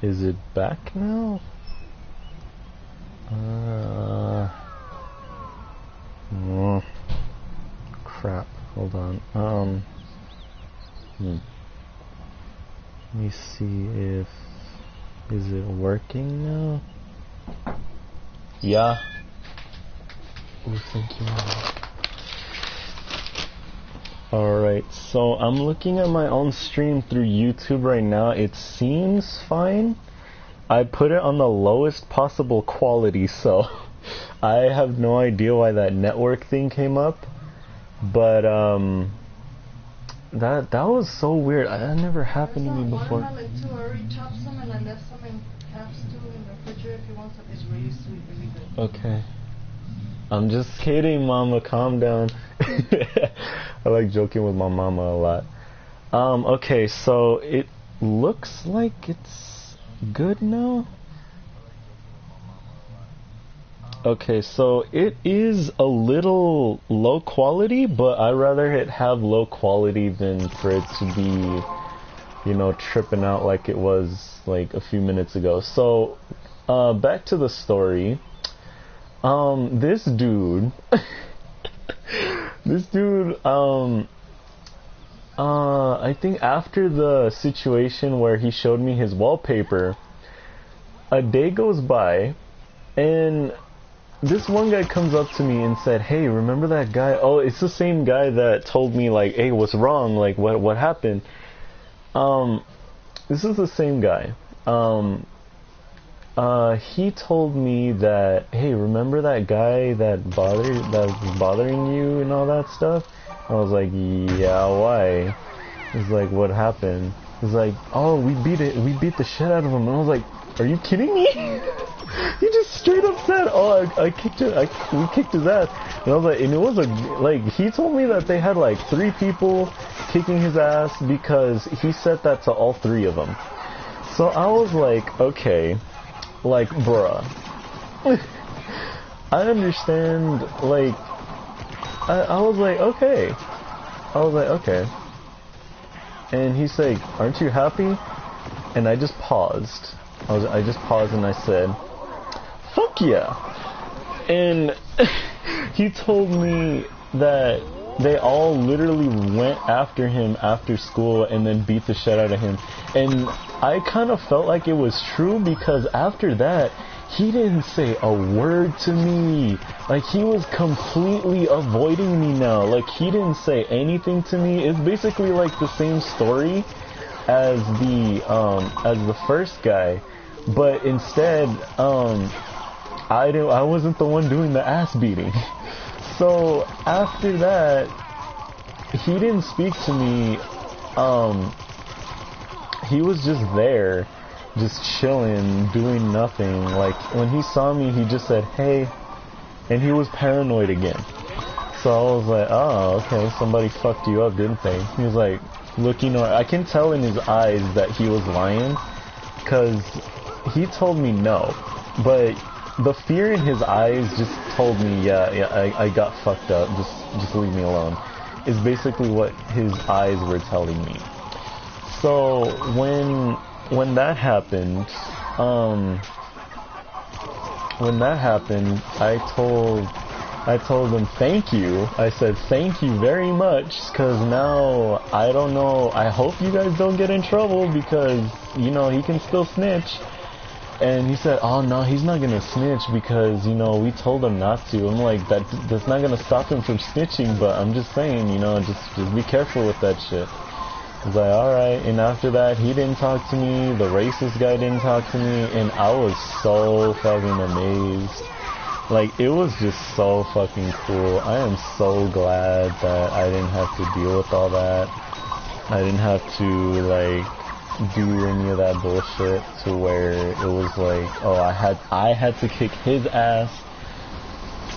Is it back now? Crap. Hold on. Let me see if... Is it working now? Yeah. Oh, thank you. Alright, so I'm looking at my own stream through YouTube right now. It seems fine. I put it on the lowest possible quality, so I have no idea why that network thing came up. But that was so weird. That never happened to me before. Watermelon too. I already chopped some and I left some in halves too in the refrigerator if you want some. It's really sweet, really good. Okay. I'm just kidding, Mama. Calm down. I like joking with my mama a lot. Okay, so it looks like it's good now. Okay, so it is a little low quality, but I'd rather it have low quality than for it to be, you know, tripping out like it was like a few minutes ago. So, back to the story. This dude, I think after the situation where he showed me his wallpaper, a day goes by, and this one guy comes up to me and said, "Hey, remember that guy? Oh, it's the same guy that told me, like, hey, what's wrong? Like, what happened?" This is the same guy. He told me that, hey, remember that guy that was bothering you and all that stuff? I was like, yeah, why? He's like, what happened? He's like, oh, we beat the shit out of him. And I was like, are you kidding me? He just straight up said, oh, we kicked his ass. And I was like, and it was he told me that they had like 3 people kicking his ass because he said that to all 3 of them. So I was like, okay. Like, bruh, I understand, like, I was like, okay. And he's like, aren't you happy? And I just paused. I just paused and I said, fuck yeah. And he told me that they all literally went after him after school and then beat the shit out of him. And I kind of felt like it was true because after that, he didn't say a word to me. Like, he was completely avoiding me now. Like, he didn't say anything to me. It's basically like the same story as the first guy. But instead, I wasn't the one doing the ass beating. So after that, he didn't speak to me. He was just there, just chilling, doing nothing. Like, when he saw me, he just said, hey, and he was paranoid again. So I was like, oh, okay, somebody fucked you up, didn't they? He was like, looking, I can tell in his eyes that he was lying, because he told me no, but the fear in his eyes just told me, yeah, I got fucked up, just leave me alone, is basically what his eyes were telling me. So when that happened, I told him thank you. I said thank you very much, because now I don't know, I hope you guys don't get in trouble, because, you know, he can still snitch. And he said, oh no, he's not gonna snitch because, you know, we told him not to. I'm like, that's not gonna stop him from snitching, but I'm just saying, you know, just be careful with that shit. I was like, alright. And after that, he didn't talk to me, the racist guy didn't talk to me, and I was so fucking amazed. Like, it was just so fucking cool. I am so glad that I didn't have to deal with all that. I didn't have to, like, do any of that bullshit to where it was like, oh, I had to kick his ass.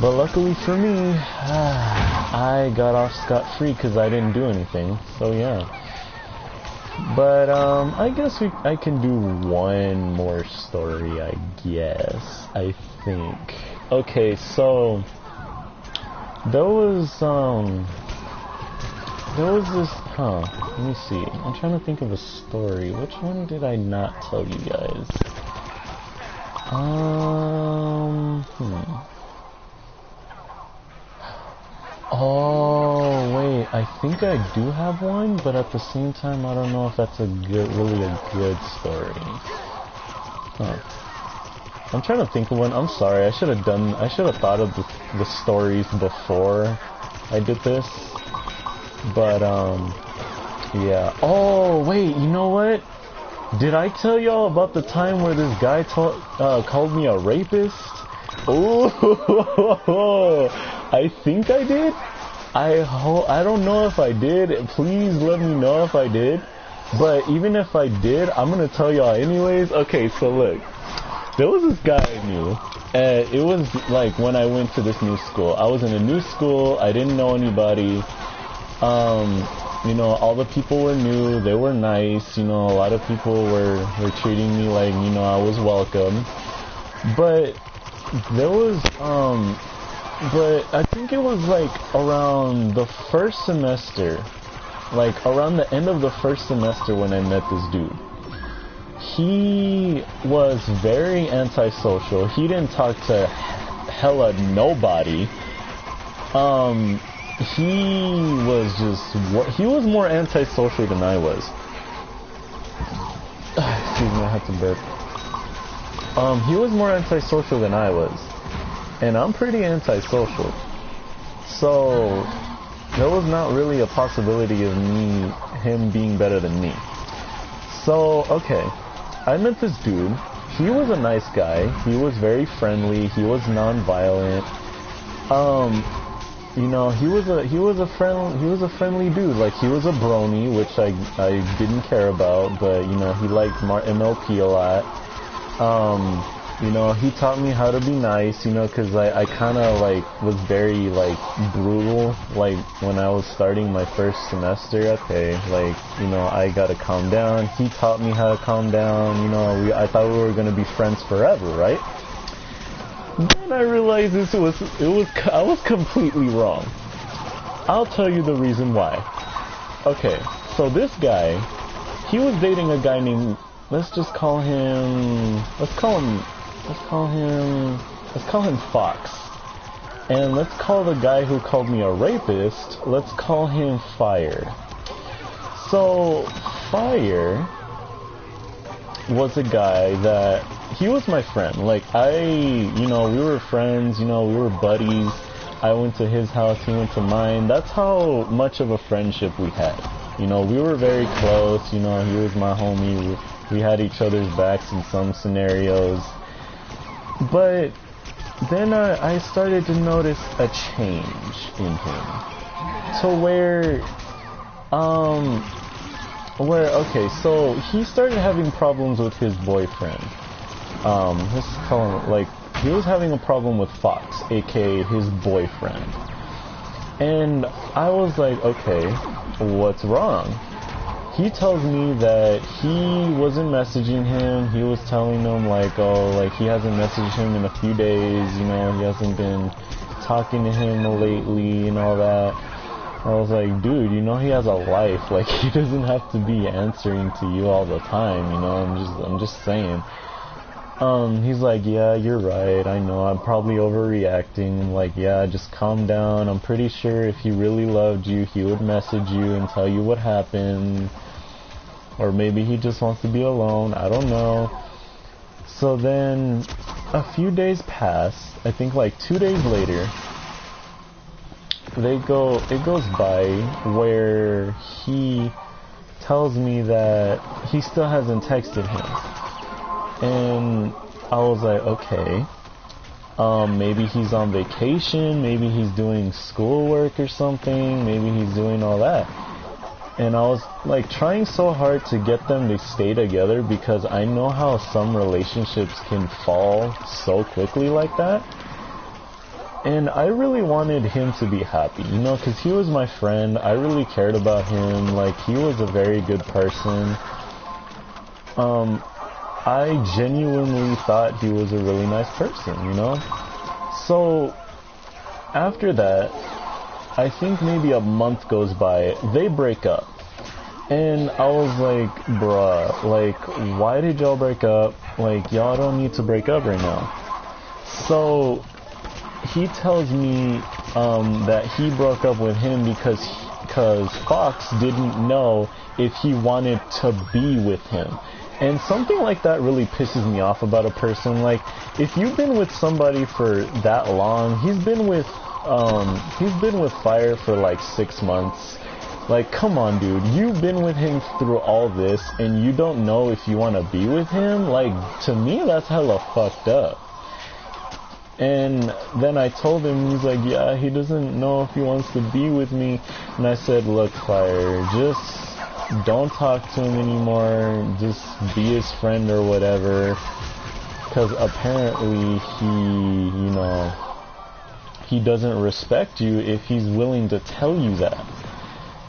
But luckily for me, I got off scot-free because I didn't do anything. So yeah. But I guess I can do one more story, I guess. I think. Okay, so there was there was this, let me see. I'm trying to think of a story. Which one did I not tell you guys? Oh, wait, I think I do have one, but at the same time, I don't know if that's really a good story. I'm trying to think of one. I'm sorry, I should have thought of the stories before I did this. But, yeah. Oh, wait, you know what? Did I tell y'all about the time where this guy called me a rapist? Oh, I think I did. I don't know if I did. Please let me know if I did. But even if I did, I'm gonna tell y'all anyways. Okay, so look, there was this guy I knew. It was like when I went to this new school. I was in a new school. I didn't know anybody. You know, all the people were new. They were nice. You know, a lot of people were treating me like, you know, I was welcome. But there was, but I think it was like around the first semester, like around the end of the first semester when I met this dude. He was very antisocial. He didn't talk to hella nobody. He was more antisocial than I was. Excuse me, I had to burp. He was more antisocial than I was. And I'm pretty antisocial. So, there was not really a possibility of him being better than me. So, okay. I met this dude. He was a nice guy. He was very friendly. He was non-violent. You know, he was a friendly dude. Like, he was a brony, which I didn't care about, but you know, he liked MLP a lot. You know, he taught me how to be nice, you know, cause I kinda like was very like brutal, like when I was starting my first semester. Okay, like, you know, I gotta calm down. He taught me how to calm down, you know, I thought we were gonna be friends forever, right? Then I realized I was completely wrong. I'll tell you the reason why. Okay, so this guy, he was dating a guy named, let's call him Fox. And let's call the guy who called me a rapist, let's call him Fire. So, Fire was a guy that, he was my friend. Like, you know, we were friends, you know, we were buddies. I went to his house, he went to mine. That's how much of a friendship we had. You know, we were very close, you know, he was my homie. We had each other's backs in some scenarios. But then I started to notice a change in him. To okay, so he started having problems with his boyfriend. He was having a problem with Fox, aka his boyfriend. And I was like, okay, what's wrong? He tells me that he wasn't messaging him. He was telling him like, oh, like he hasn't messaged him in a few days, you know, he hasn't been talking to him lately and all that. I was like, dude, you know, he has a life. Like, he doesn't have to be answering to you all the time, you know. I'm just saying. He's like, yeah, you're right. I know, I'm probably overreacting. I'm like, yeah, just calm down. I'm pretty sure if he really loved you, he would message you and tell you what happened. Or maybe he just wants to be alone. I don't know. So then, a few days pass. I think like 2 days later, it goes by where he tells me that he still hasn't texted him. And I was like, okay, maybe he's on vacation, maybe he's doing schoolwork or something, maybe he's doing all that. And I was like trying so hard to get them to stay together because I know how some relationships can fall so quickly like that. And I really wanted him to be happy, you know, because he was my friend. I really cared about him. Like, he was a very good person. I genuinely thought he was a really nice person, you know? So, after that, I think maybe a month goes by, they break up. And I was like, bruh, like, why did y'all break up? Like, y'all don't need to break up right now. So he tells me that he broke up with him because Fox didn't know if he wanted to be with him. And something like that really pisses me off about a person. Like, if you've been with somebody for that long, he's been with Fire for like 6 months. Like, come on, dude. You've been with him through all this, and you don't know if you want to be with him? Like, to me, that's hella fucked up. And then I told him, he's like, yeah, he doesn't know if he wants to be with me. And I said, look, Fire, just don't talk to him anymore. Just be his friend or whatever. Because apparently he doesn't respect you if he's willing to tell you that.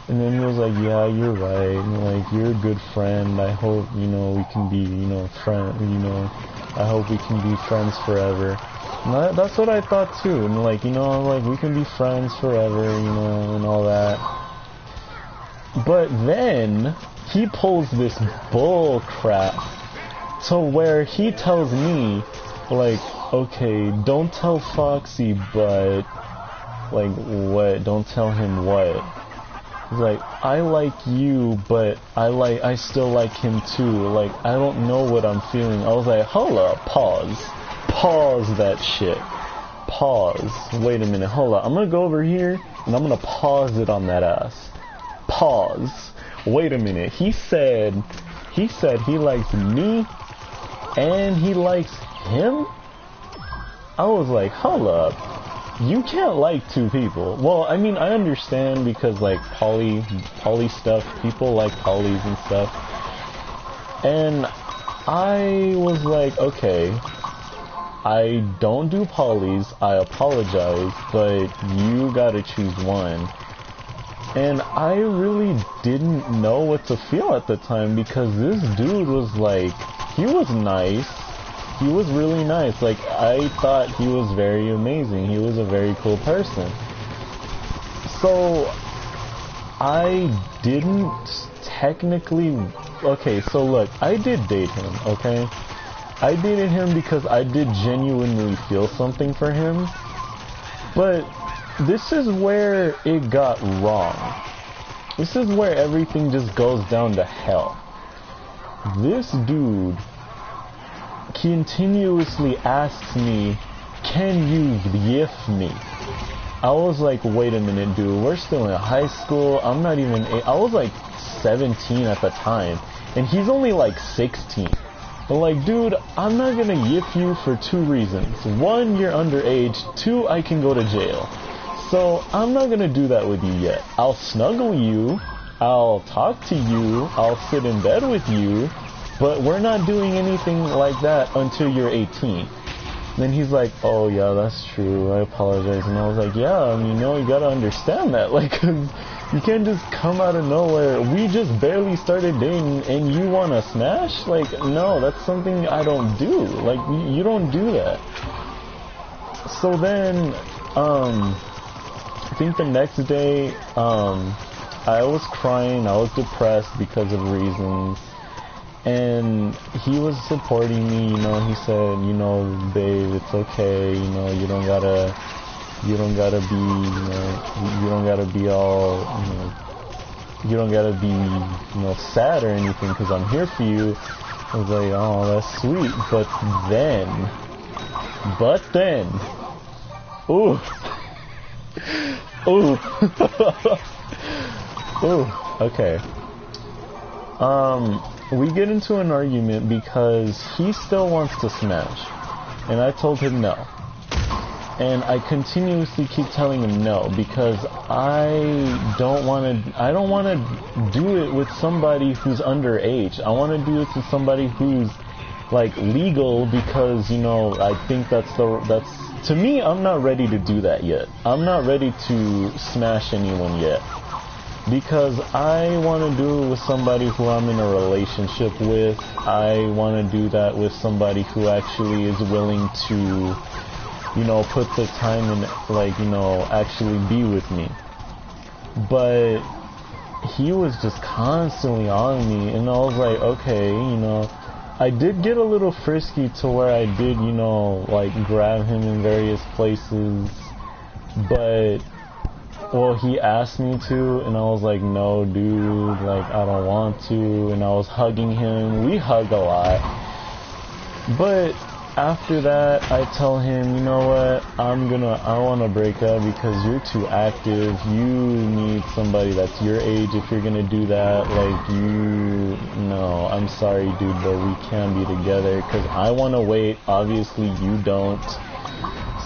And then he was like, yeah, you're right. And like, you're a good friend. I hope, we can be, I hope we can be friends forever. And that's what I thought too. And like, like, we can be friends forever, and all that. But then he pulls this bull crap to where he tells me, like, okay, don't tell Foxy, but, like, what? Don't tell him what? He's like, I like you, but I still like him too. Like, I don't know what I'm feeling. I was like, hold up, pause that shit. Pause. Wait a minute, hold up. I'm gonna go over here, and I'm gonna pause it on that ass. Pause. Wait a minute. He said he likes me and he likes him? I was like, hold up. You can't like two people. Well, I mean, I understand because like poly stuff, people like polys and stuff. And I was like, okay, I don't do polys, I apologize, but you gotta choose one. And I really didn't know what to feel at the time because this dude was like, he was nice. He was really nice. Like, I thought he was very amazing. He was a very cool person. So, I didn't technically... Okay, so look, I did date him, okay? I dated him because I did genuinely feel something for him. But this is where it got wrong. This is where everything just goes down to hell. This dude continuously asks me, can you gift me? I was like, wait a minute, dude, we're still in high school. I'm not even I was like 17 at the time, and he's only like 16. But like, dude, I'm not gonna gift you for 2 reasons. 1, you're underage. 2, I can go to jail. So I'm not gonna do that with you yet. I'll snuggle you, I'll talk to you, I'll sit in bed with you, but we're not doing anything like that until you're 18. Then he's like, oh yeah, that's true, I apologize. And I was like, yeah, I mean, you gotta understand that. Like, 'cause you can't just come out of nowhere. We just barely started dating and you wanna smash? Like, no, that's something I don't do. Like, you don't do that. So then, I think the next day, I was crying, I was depressed because of reasons. And he was supporting me, he said, babe, it's okay, you don't gotta be, you don't gotta be all, you don't gotta be, sad or anything, because I'm here for you. I was like, oh, that's sweet. But then, ooh, ooh, okay. We get into an argument because he still wants to smash, and I told him no. And I continuously keep telling him no because I don't want to do it with somebody who's underage. I want to do it with somebody who's like legal because I think that's to me, I'm not ready to do that yet. I'm not ready to smash anyone yet. Because I want to do it with somebody who I'm in a relationship with. I want to do that with somebody who actually is willing to, put the time in, like, actually be with me. but he was just constantly on me, and I was like, okay, you know, I did get a little frisky to where I did, you know, like grab him in various places, but, well, he asked me to, and I was like, no, dude, like, I don't want to, and I was hugging him. We hug a lot, but after that, I tell him, you know what, I want to break up because you're too active. You need somebody that's your age if you're going to do that. Like, no, I'm sorry, dude, but we can't be together because I want to wait. Obviously, you don't.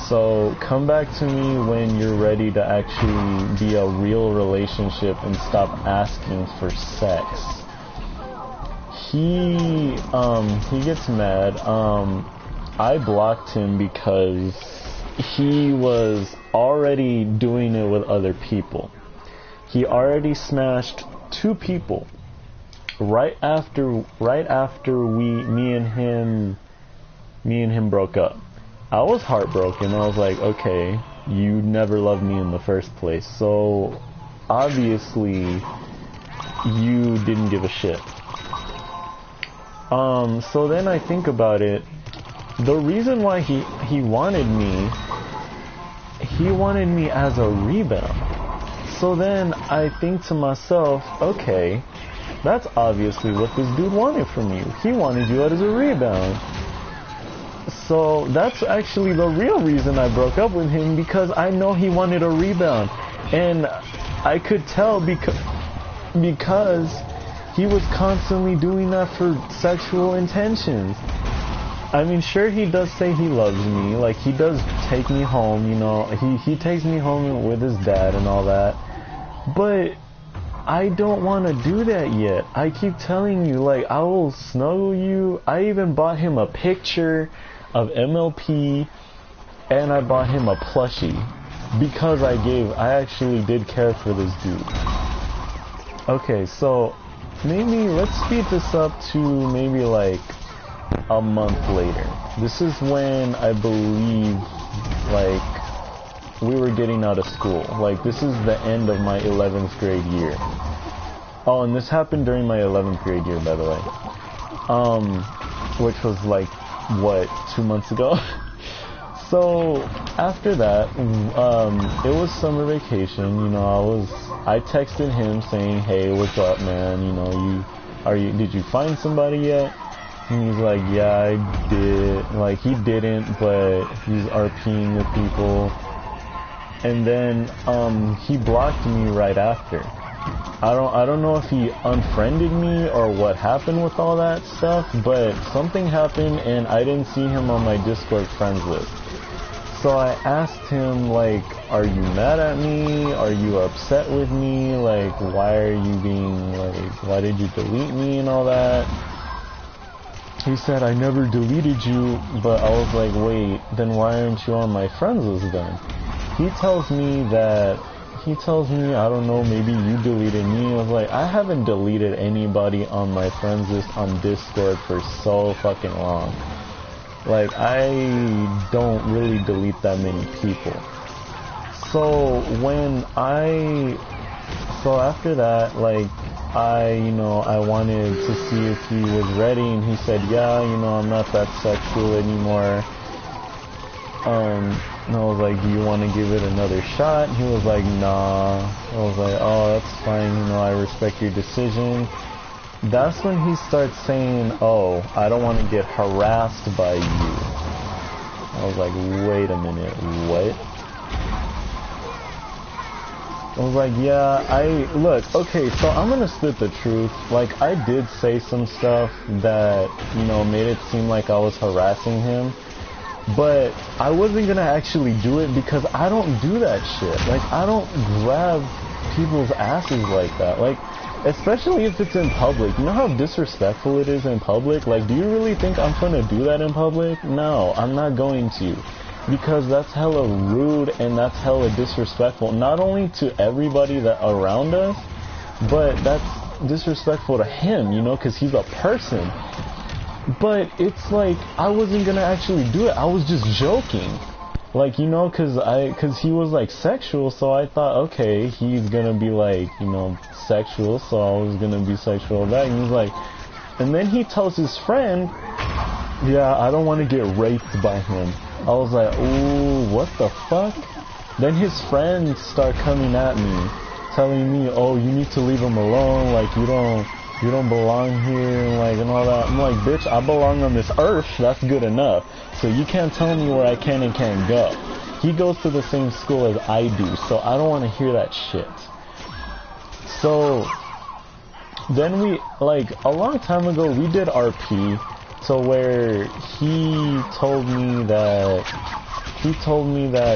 So come back to me when you're ready to actually be a real relationship and stop asking for sex. He gets mad. I blocked him because he was already doing it with other people. He already smashed 2 people right after me and him broke up. I was heartbroken. I was like, okay, you never loved me in the first place, so obviously you didn't give a shit. So then I think about it. The reason why he wanted me as a rebound. So then I think to myself, okay, that's obviously what this dude wanted from you. He wanted you as a rebound. So that's actually the real reason I broke up with him, because I know he wanted a rebound. And I could tell because he was constantly doing that for sexual intentions. I mean, sure, he does say he loves me, like, he does take me home, you know, he takes me home with his dad and all that, but I don't want to do that yet. I keep telling you, like, I will snuggle you. I even bought him a picture of MLP, and I bought him a plushie, because I actually did care for this dude. Okay, so, maybe, let's speed this up to maybe, like, a month later. This is when I believe, like, we were getting out of school. Like, this is the end of my 11th grade year. Oh, and this happened during my 11th grade year, by the way. Which was like, what, 2 months ago? So, after that, it was summer vacation, you know, I texted him saying, hey, what's up, man, you know, did you find somebody yet? And he's like, yeah, I did. Like, he didn't, but he's RPing with people. And then, he blocked me right after. I don't know if he unfriended me or what happened with all that stuff, but something happened and I didn't see him on my Discord friends list. So I asked him, like, are you mad at me? Are you upset with me? Like, why did you delete me and all that? He said, I never deleted you, but I was like, wait, then why aren't you on my friends list then? He tells me, I don't know, maybe you deleted me. I was like, I haven't deleted anybody on my friends list on Discord for so fucking long. Like, I don't really delete that many people. So after that, like, I wanted to see if he was ready, and he said, yeah, I'm not that sexual anymore. And I was like, do you want to give it another shot? And he was like, nah. I was like, oh, that's fine, I respect your decision. That's when he starts saying, oh, I don't want to get harassed by you. I was like, wait a minute, what? I was like, yeah, okay, so I'm gonna spit the truth. Like, I did say some stuff that, made it seem like I was harassing him. But I wasn't gonna actually do it because I don't do that shit. Like, I don't grab people's asses like that. Like, especially if it's in public. You know how disrespectful it is in public? Like, do you really think I'm gonna do that in public? No, I'm not going to. Because that's hella rude and that's hella disrespectful. Not only to everybody that around us, but that's disrespectful to him, because he's a person. But it's like, I wasn't gonna actually do it. I was just joking. Like, you know, cause he was like sexual, so I thought, okay, he's gonna be like, you know, sexual, so I was gonna be sexual back. And he's like, and then he tells his friend, yeah, I don't want to get raped by him. I was like, ooh, what the fuck? Then his friends start coming at me, telling me, oh, you need to leave him alone, like, you don't belong here, and all that. I'm like, bitch, I belong on this earth, that's good enough. So you can't tell me where I can and can't go. He goes to the same school as I do, so I don't want to hear that shit. So then we, like, a long time ago, we did RP, so where he told me that,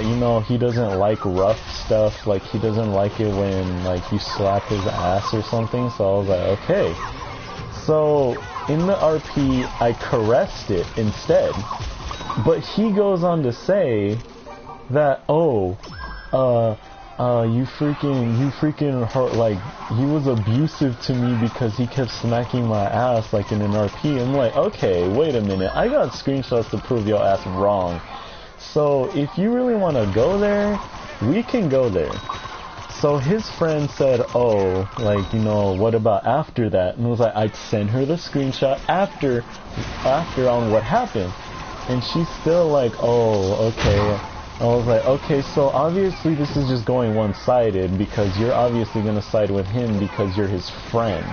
you know, he doesn't like rough stuff, like he doesn't like it when, like, you slap his ass or something. So I was like, okay. So in the RP, I caressed it instead. But he goes on to say that, oh, you freaking hurt, like, he was abusive to me because he kept smacking my ass, like, in an RP. I'm like, okay, wait a minute, I got screenshots to prove your ass wrong. So if you really want to go there, we can go there. So his friend said, oh, like, you know, what about after that? And I was like, I'd send her the screenshot after on what happened. And she's still like, oh, okay. I was like, okay, so obviously this is just going one-sided because you're obviously going to side with him because you're his friend.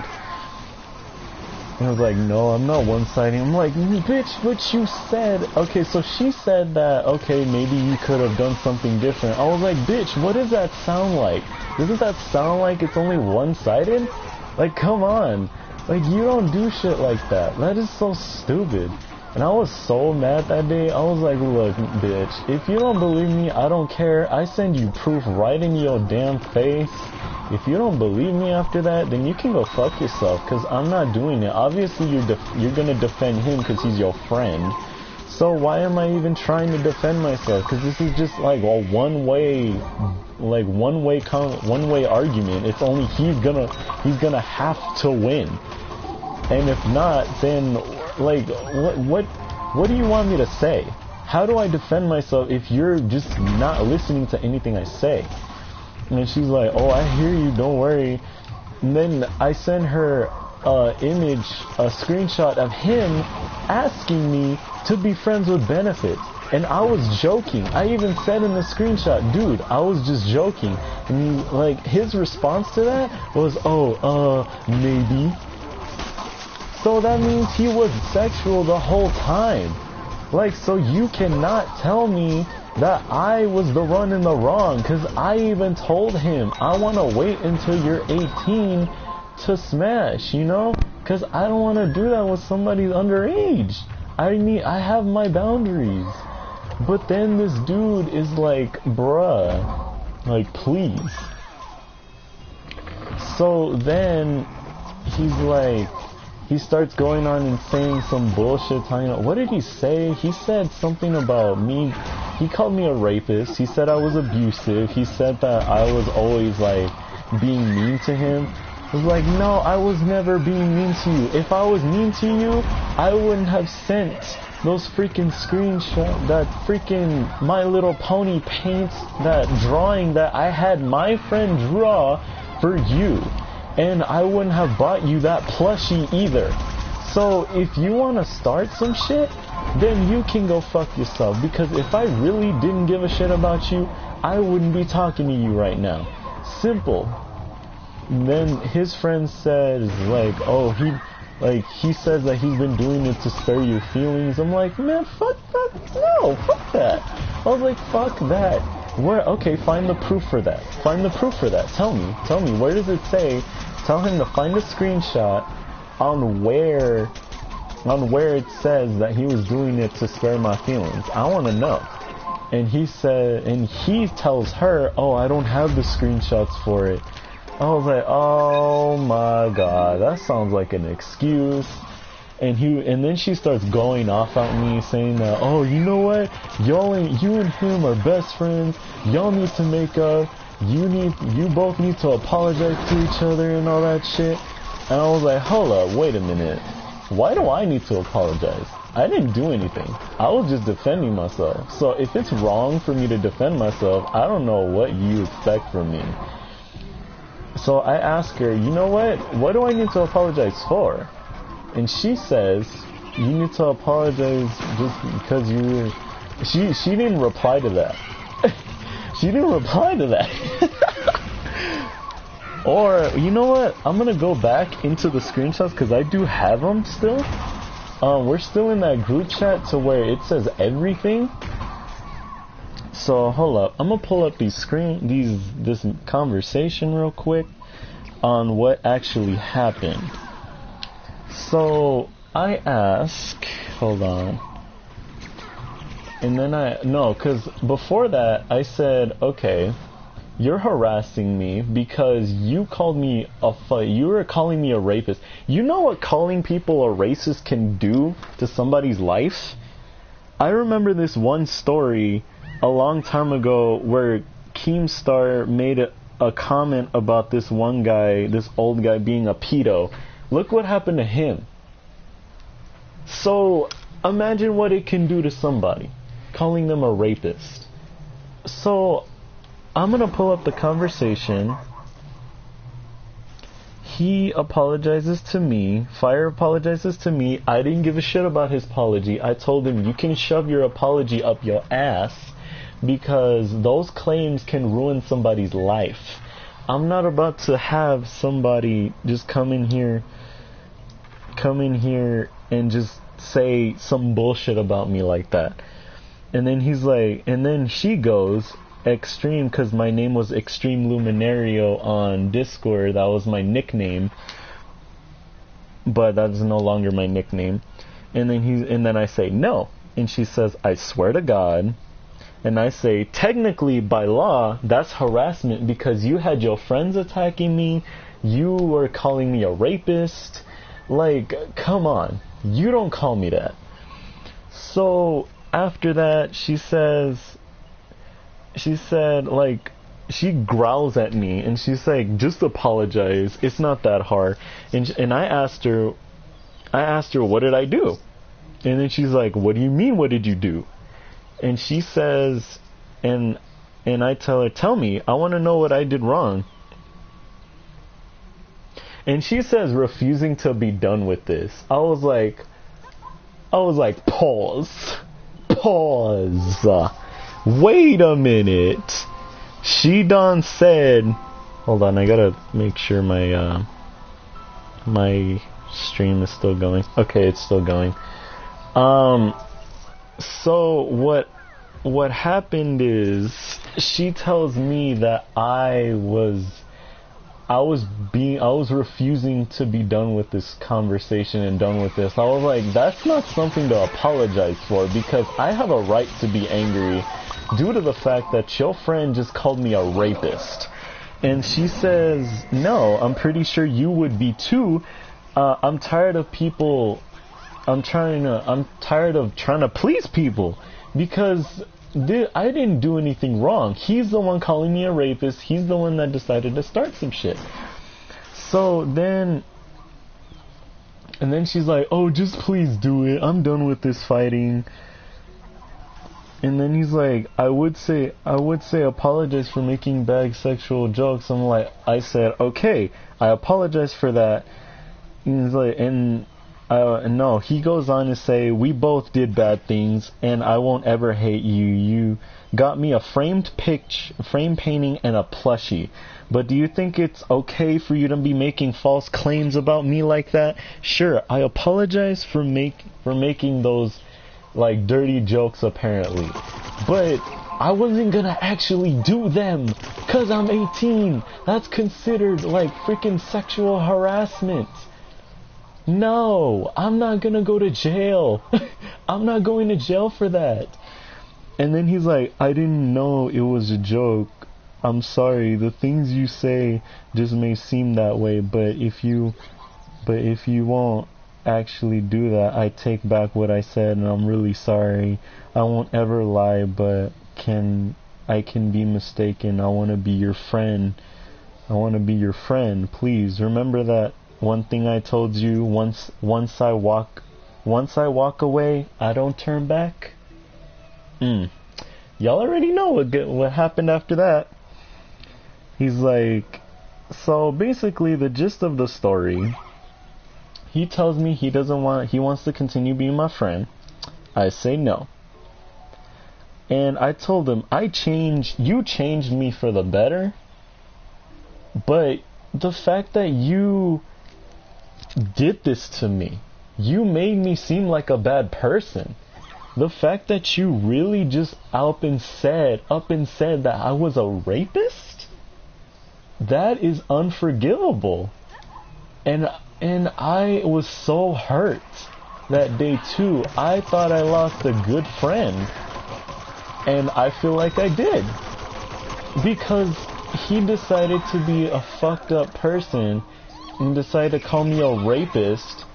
And I was like, no, I'm not one-siding. I'm like, bitch, what you said. Okay, so she said that, okay, maybe you could have done something different. I was like, bitch, what does that sound like? Doesn't that sound like it's only one-sided? Like, come on. Like, you don't do shit like that. That is so stupid. And I was so mad that day. I was like, look, bitch, if you don't believe me, I don't care. I send you proof right in your damn face. If you don't believe me after that, then you can go fuck yourself, because I'm not doing it. Obviously, you're going to defend him because he's your friend. So why am I even trying to defend myself? Because this is just like a one-way argument. It's only he's gonna have to win. And if not, then, like, what do you want me to say? How do I defend myself if you're just not listening to anything I say? And she's like, oh, I hear you, don't worry. And then I send her a screenshot of him asking me to be friends with benefits. And I was joking. I even said in the screenshot, dude, I was just joking. And he, like, his response to that was, oh, maybe. So that means he was sexual the whole time. Like, so you cannot tell me that I was the one in the wrong, because I even told him I want to wait until you're 18 to smash, you know? Because I don't want to do that with somebody underage. I have my boundaries. But then this dude is like, bruh, like, please. So then he's like, he starts going on and saying some bullshit. What did he say? He said something about me. He called me a rapist. He said I was abusive. He said that I was always, like, being mean to him. I was like, no, I was never being mean to you. If I was mean to you, I wouldn't have sent those freaking screenshots, that freaking My Little Pony paints, that drawing that I had my friend draw for you. And I wouldn't have bought you that plushie either. So if you want to start some shit, then you can go fuck yourself. Because if I really didn't give a shit about you, I wouldn't be talking to you right now. Simple. And then his friend says, like, oh, he says that he's been doing it to spare your feelings. I'm like, man, fuck that. I was like, fuck that. Where? Okay, find the proof for that. Find the proof for that. Tell me, where does it say? Tell him to find a screenshot on where it says that he was doing it to spare my feelings. I want to know. And he tells her, oh, I don't have the screenshots for it. I was like, oh my god, that sounds like an excuse. And then she starts going off at me, saying that, oh, you know what? You and him are best friends. Y'all need to make up. You both need to apologize to each other and all that shit. And I was like, hold up, wait a minute. Why do I need to apologize? I didn't do anything. I was just defending myself. So if it's wrong for me to defend myself, I don't know what you expect from me. So I ask her, you know what do I need to apologize for? And she says, you need to apologize just because you... She didn't reply to that. She didn't reply to that. Or, you know what? I'm going to go back into the screenshots because I do have them still. We're still in that group chat to where it says everything. So, hold up. I'm going to pull up this conversation real quick on what actually happened. So, I ask, hold on. And then because before that, I said, okay, you're harassing me because you called me you were calling me a rapist. You know what calling people a racist can do to somebody's life? I remember this one story a long time ago where Keemstar made a comment about this one guy, this old guy being a pedo. Look what happened to him. So, imagine what it can do to somebody, calling them a rapist. So, I'm going to pull up the conversation. He apologizes to me. Fire apologizes to me. I didn't give a shit about his apology. I told him, you can shove your apology up your ass because those claims can ruin somebody's life. I'm not about to have somebody just come in here and just say some bullshit about me like that. And then he's like, and then she goes, Extreme, because my name was Extreme Luminario on Discord. That was my nickname, but that's no longer my nickname. And then I say no, and she says, I swear to God. And I say, technically by law that's harassment because you had your friends attacking me, you were calling me a rapist. Like, come on, you don't call me that. So after that, she growls at me and she's like, just apologize, it's not that hard. And I asked her, what did I do? And then she's like, what do you mean, what did you do? And she says, and I tell her, tell me, I want to know what I did wrong. And she says, refusing to be done with this. I was like, pause. Wait a minute. She done said, hold on, I gotta make sure my stream is still going. Okay, it's still going. So what happened is she tells me that I was refusing to be done with this conversation and done with this. I was like, that's not something to apologize for because I have a right to be angry due to the fact that your friend just called me a rapist. And she says, no, I'm pretty sure you would be too. I'm tired of trying to please people because I didn't do anything wrong. He's the one calling me a rapist. He's the one that decided to start some shit. So then she's like, oh, just please do it. I'm done with this fighting. And then he's like, I would say apologize for making bad sexual jokes. I said, okay, I apologize for that. And he's like, no, he goes on to say, we both did bad things, and I won't ever hate you. You got me a frame painting, and a plushie. But do you think it's okay for you to be making false claims about me like that? Sure, I apologize for making those, like, dirty jokes, apparently. But I wasn't gonna actually do them, 'cause I'm 18. That's considered, like, freaking sexual harassment. No, I'm not gonna go to jail. I'm not going to jail for that. And then he's like, I didn't know it was a joke. I'm sorry. The things you say just may seem that way, but if you won't actually do that, I take back what I said, and I'm really sorry. I won't ever lie, but I can be mistaken. I want to be your friend. Please remember that one thing I told you, once I walk once I walk away, I don't turn back. Y'all already know what happened after that. He's like, so basically the gist of the story, he tells me he wants to continue being my friend. I say no. And I told him, you changed me for the better, but the fact that you did this to me, you made me seem like a bad person. The fact that you really just up and said that I was a rapist, that is unforgivable. And I was so hurt that day too. I thought I lost a good friend, and I feel like I did, because he decided to be a fucked up person and decided to call me a rapist.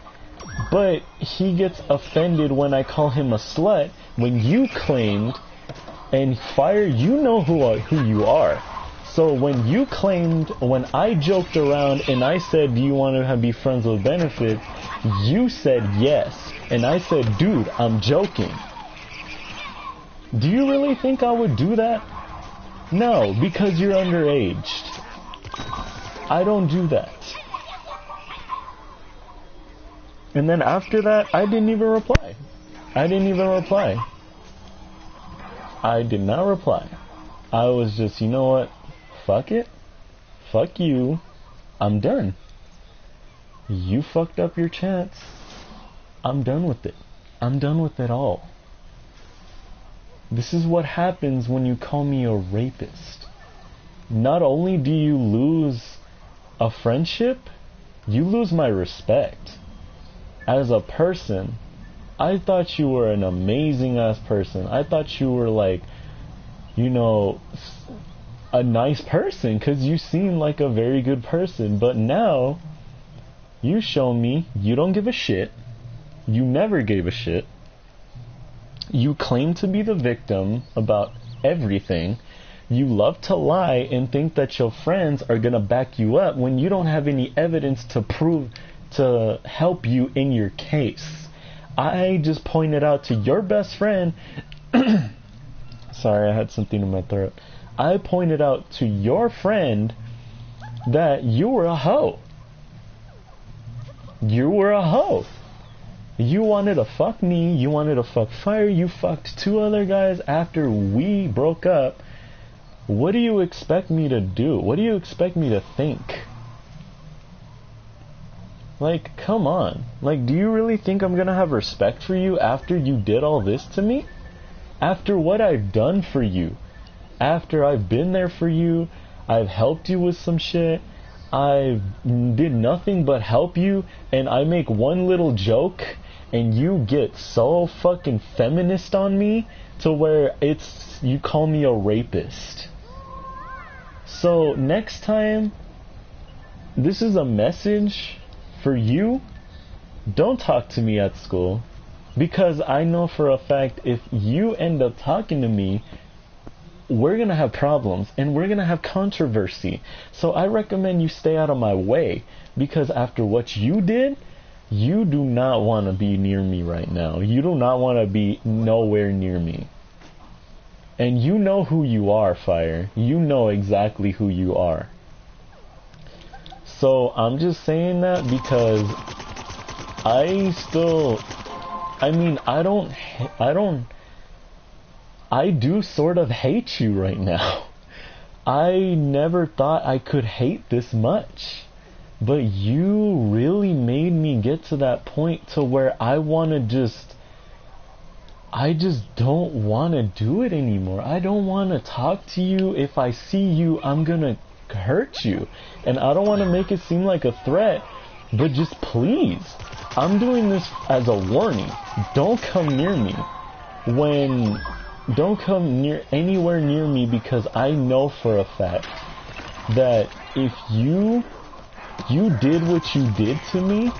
But he gets offended when I call him a slut, when you claimed, and Fire, you know who you are. So when you claimed, when I joked around and I said, do you want to be friends with benefits, you said yes. And I said, dude, I'm joking. Do you really think I would do that? No, because you're underage. I don't do that. And then after that, I didn't even reply. I did not reply. I was just, you know what? Fuck it. Fuck you. I'm done. You fucked up your chance. I'm done with it. I'm done with it all. This is what happens when you call me a rapist. Not only do you lose a friendship, you lose my respect. As a person, I thought you were an amazing ass person. I thought you were like, you know, a nice person, because you seem like a very good person. But now, you show me you don't give a shit. You never gave a shit. You claim to be the victim about everything. You love to lie and think that your friends are gonna back you up when you don't have any evidence to prove to help you in your case. I just pointed out to your best friend sorry, I had something in my throat. I pointed out to your friend that you were a hoe. You were a hoe. You wanted to fuck me, you wanted to fuck Fire, you fucked 2 other guys after we broke up. What do you expect me to do? What do you expect me to think? Like, come on. Like, do you really think I'm gonna have respect for you after you did all this to me? After what I've done for you? After I've been there for you, I've helped you with some shit, I did nothing but help you, and I make one little joke, and you get so fucking feminist on me to where you call me a rapist. So next time, this is a message for you. Don't talk to me at school, because I know for a fact if you end up talking to me, we're gonna have problems and we're gonna have controversy. So I recommend you stay out of my way, because after what you did, you do not want to be near me right now. You do not want to be nowhere near me. And you know who you are, Fire. You know exactly who you are. So I'm just saying that because I do sort of hate you right now. I never thought I could hate this much. But you really made me get to that point to where I just don't want to do it anymore. I don't want to talk to you. If I see you, I'm gonna hurt you. And I don't want to make it seem like a threat, but just please, I'm doing this as a warning. Don't come near me. Don't come anywhere near me, because I know for a fact that if you did what you did to me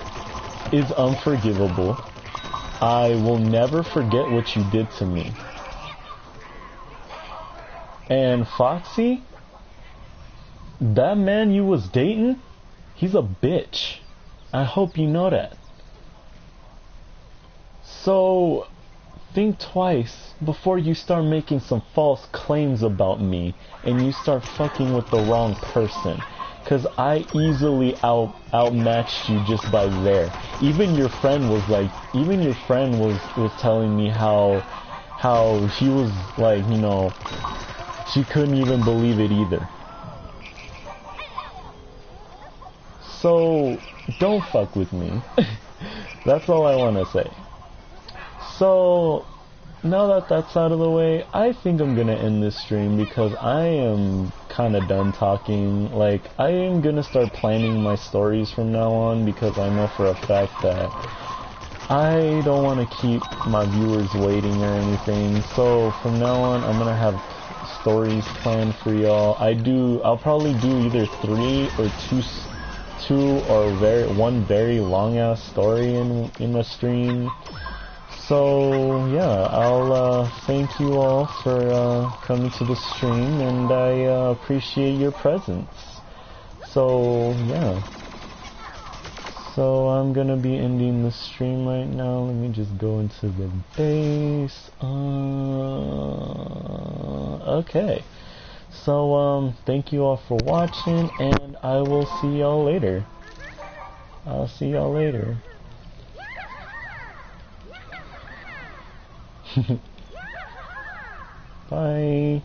is unforgivable. I will never forget what you did to me. And Foxy, that man you was dating, he's a bitch. I hope you know that. So, think twice before you start making some false claims about me and you start fucking with the wrong person. Cause I easily outmatched you just by there. Even your friend was telling me how she was like, you know, she couldn't even believe it either. So, don't fuck with me. That's all I want to say. So, now that that's out of the way, I think I'm gonna end this stream because I am kinda done talking. Like, I am gonna start planning my stories from now on because I know for a fact that I don't want to keep my viewers waiting or anything. So, from now on, I'm gonna have stories planned for y'all. I'll probably do either 3 or 2 or one very long ass story in a stream. So yeah, I'll thank you all for coming to the stream, and I appreciate your presence. So yeah, so I'm gonna be ending the stream right now. Let me just go into the base. Okay. So thank you all for watching, and I will see y'all later. I'll see y'all later. Bye.